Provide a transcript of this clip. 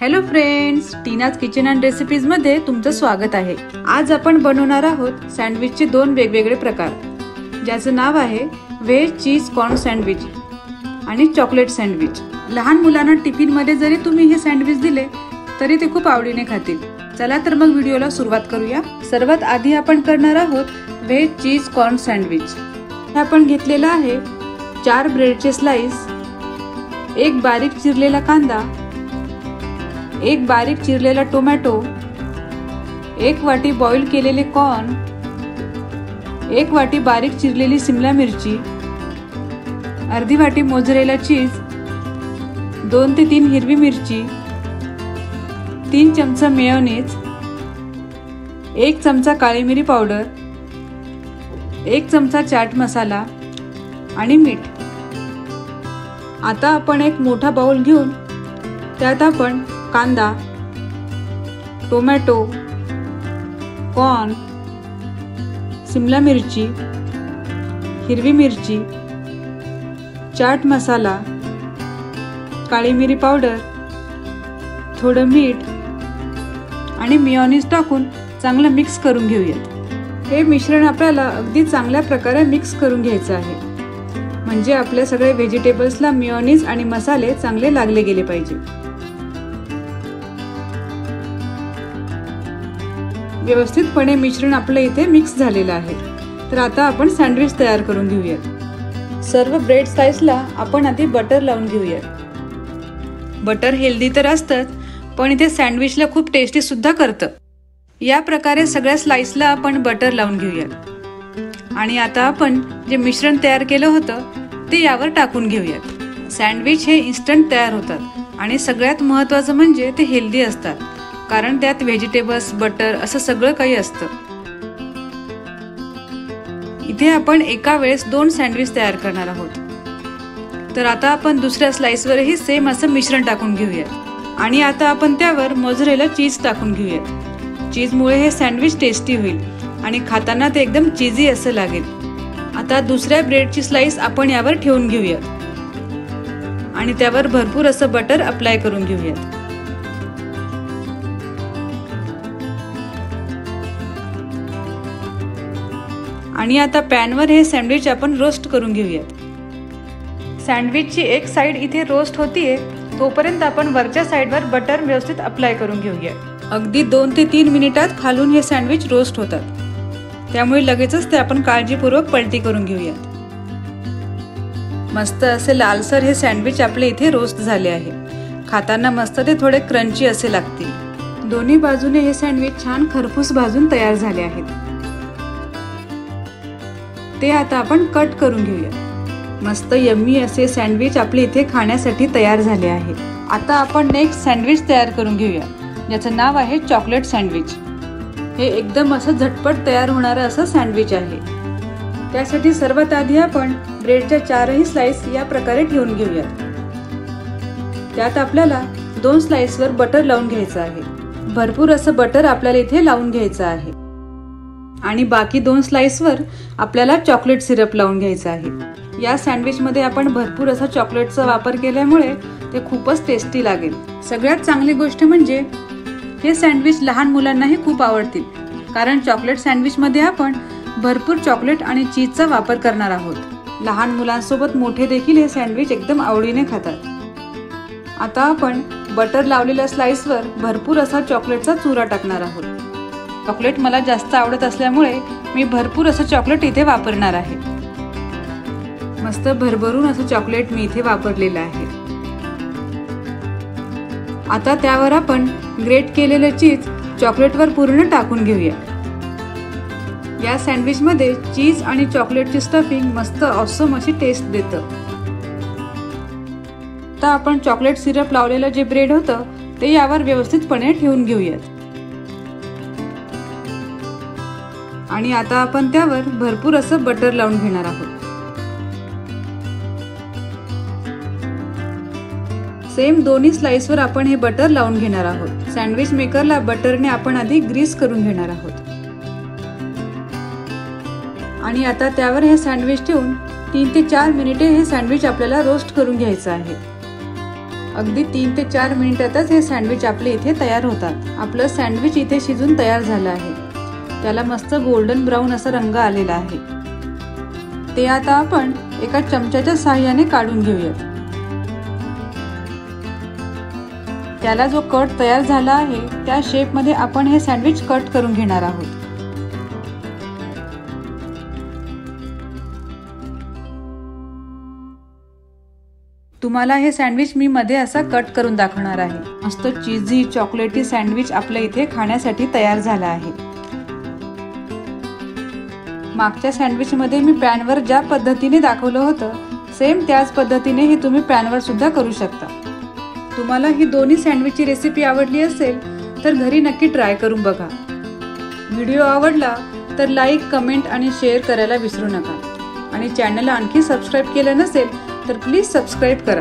Hello friends, Tina's kitchen and recipes मध्ये तुमचं स्वागत आहे। आज आपण बनवणार आहोत सँडविचचे दोन वेगवेगळे प्रकार, ज्याचं नाव आहे व्हेज चीज कॉर्न सँडविच आणि चॉकलेट सँडविच। लहान मुलांना टिफिन मध्ये जरी तुम्ही हे सँडविच दिले तरी ते खूप आवडीने खातील। चला तर मग व्हिडिओला सुरुवात करूया। सर्वात आधी आपण करणार आहोत व्हेज चीज कॉर्न सँडविच। आपण घेतलेला आहे 4 ब्रेडचे स्लाइस, एक बारीक चिरलेला कांदा, एक बारीक चिरलेला टोमॅटो, एक वाटी बॉईल केलेले कॉर्न, एक वाटी बारीक चिरलेली शिमला मिरची, अर्धी वाटी मोझरेला चीज, 2 ते 3 हिरवी मिरची, 3 चमचा मेयोनीज, 1 चमचा काळी मिरी पावडर, 1 चमचा चाट मसाला आणि मीठ। आता आपण एक मोठा बाउल घेऊन त्यात आपण कांदा, टोमॅटो, कॉर्न, शिमला मिरची, हिरवी मिरची, चाट मसाला, काळी मिरी पावडर, थोडं मीठ आणि मेयोनीज टाकून चांगलं मिक्स करून घेऊयात। हे मिश्रण आपल्याला अगदी चांगल्या प्रकारे मिक्स करून घ्यायचं आहे, म्हणजे आपल्या सगळे व्हेजिटेबल्सला मेयोनीज आणि मसाले चांगले लागले गेले पाहिजे। व्यवस्थितपणे मिश्रण आपलं इथे मिक्स झालेलं आहे। तर आता आपण सँडविच तयार करून घेऊयात। सर्व ब्रेड स्लाइसला आपण आधी बटर लावून घेऊयात। बटर हेल्दी तर असतंच, पण इथे सँडविचला खूप टेस्टी सुद्धा करतं। या प्रकारे सगळ्या स्लाइसला आपण बटर लावून घेऊयात आणि आता आपण जे मिश्रण तयार केलं होतं ते यावर टाकून घेऊयात। सँडविच हे इन्स्टंट तयार होतात आणि सगळ्यात महत्त्वाचं म्हणजे ते हेल्दी असतात, कारण त्यात व्हेजिटेबल्स, बटर असं सगळं काही असतं। इथे आपण एका वेळेस 2 सँडविच तयार करणार आहोत। तर आता आपण दुसऱ्या स्लाइसवरही सेम असं मिश्रण टाकून घेऊयात आणि आता आपण त्यावर मोझरेला चीज टाकून घेऊयात। चीजमुळे हे सँडविच टेस्टी होईल आणि खाताना ते एकदम चीजी असं लागेल। आता दुसऱ्या ब्रेडची स्लाइस आपण यावर ठेवून घेऊयात आणि त्यावर भरपूर असं बटर अप्लाय करून घेऊयात। आणि आता पॅनवर हे सँडविच आपण रोस्ट करून घेऊयात। सँडविचची एक साइड इथे रोस्ट होतीये, तोपर्यंत आपण वरच्या साइडवर बटर व्यवस्थित अप्लाय करून घेऊया। अगदी 2 ते 3 मिनिटात खालून हे सँडविच रोस्ट होतात, त्यामुळे लगेचच ते आपण काळजीपूर्वक पलटी करून घेऊयात। मस्त असे लालसर हे सँडविच आपले इथे रोस्ट झाले आहे। खाताना मस्त ते थोडे क्रंची असे लागतील। दोन्ही बाजूने हे सँडविच छान खरपूस भाजून तयार झाले आहेत। ते आता आपण कट करून घेऊया। मस्त यम्मी असे सँडविच आपले इथे खाण्यासाठी तयार झाले आहे। आता आपण नेक्स्ट सँडविच तयार करून घेऊया, ज्याचं नाव आहे चॉकलेट सँडविच। हे एकदम असं झटपट तयार होणारं असं सँडविच आहे। त्यासाठी सर्वात आधी आपण ब्रेडच्या 4ही स्लाइस या प्रकारे ठेवून घेऊयात। त्यात आपल्याला 2 स्लाइसवर बटर लावून घ्यायचं आहे। भरपूर असं बटर आपल्याला इथे लावून घ्यायचं आहे आणि बाकी 2 स्लाइसवर आपल्याला चॉकलेट सिरप लावून घ्यायचं आहे। या सँडविचमध्ये आपण भरपूर असा चॉकलेटचा वापर केल्यामुळे ते खूपच टेस्टी लागेल। सगळ्यात चांगली गोष्ट म्हणजे हे सँडविच लहान मुलांनाही खूप आवडतील, कारण चॉकलेट सँडविचमध्ये आपण भरपूर चॉकलेट आणि चीजचा वापर करणार आहोत। लहान मुलांसोबत मोठे देखील हे सँडविच एकदम आवडीने खातात। आता आपण बटर लावलेल्या स्लाइसवर भरपूर असा चॉकलेटचा चुरा टाकणार आहोत। चॉकलेट मला जास्त आवडत असल्यामुळे मी भरपूर असं चॉकलेट इथे वापरणार आहे। मस्त भरभरून असं चॉकलेट मी इथे वापरलेलं आहे। आता त्यावर आपण ग्रेट केलेलं चीज चॉकलेटवर पूर्ण टाकून घेऊया। या सँडविचमध्ये चीज आणि चॉकलेटची स्टफिंग मस्त ऑसम अशी टेस्ट देतं। आता आपण चॉकलेट सिरप लावलेलं जे ब्रेड होतं ते यावर व्यवस्थितपणे ठेवून घेऊयात आणि आता आपण त्यावर भरपूर असं बटर लावून घेणार आहोत। सेम दोन्ही स्लाइसवर आपण हे बटर लावून घेणार आहोत। सँडविच मेकरला बटरने आपण आधी ग्रीस करून घेणार आहोत आणि आता त्यावर हे सँडविच ठेवून 3 ते 4 मिनिटे हे सँडविच आपल्याला रोस्ट करून घ्यायचं आहे। अगदी 3 ते 4 मिनिटातच हे सँडविच आपले इथे तयार होतात। आपलं सँडविच इथे शिजून तयार झालं आहे। त्याला मस्त गोल्डन ब्राऊन असा रंग आलेला आहे। ते आता आपण एका चमच्याच्या साहाय्याने काढून घेऊयात। त्याला जो कट तयार झाला आहे त्या शेपमध्ये आपण हे सँडविच कट करून घेणार आहोत। तुम्हाला हे सँडविच मी मध्ये असा कट करून दाखवणार आहे। मस्त चीझी चॉकलेटी सँडविच आपल्या इथे खाण्यासाठी तयार झाला आहे। मागच्या सँडविच मध्ये मी पॅनवर ज्या पद्धतीने दाखवलं होतं सेम त्याच पद्धतीने हे तुम्ही पॅनवर सुद्धा करू शकता। तुम्हाला ही दोन्ही सँडविचची रेसिपी आवडली असेल तर घरी नक्की ट्राय करून बघा। व्हिडिओ आवडला तर लाईक, कमेंट आणि शेअर करायला विसरू नका आणि चॅनलला आणखी सबस्क्राईब केलं नसेल तर प्लीज सबस्क्राईब करा।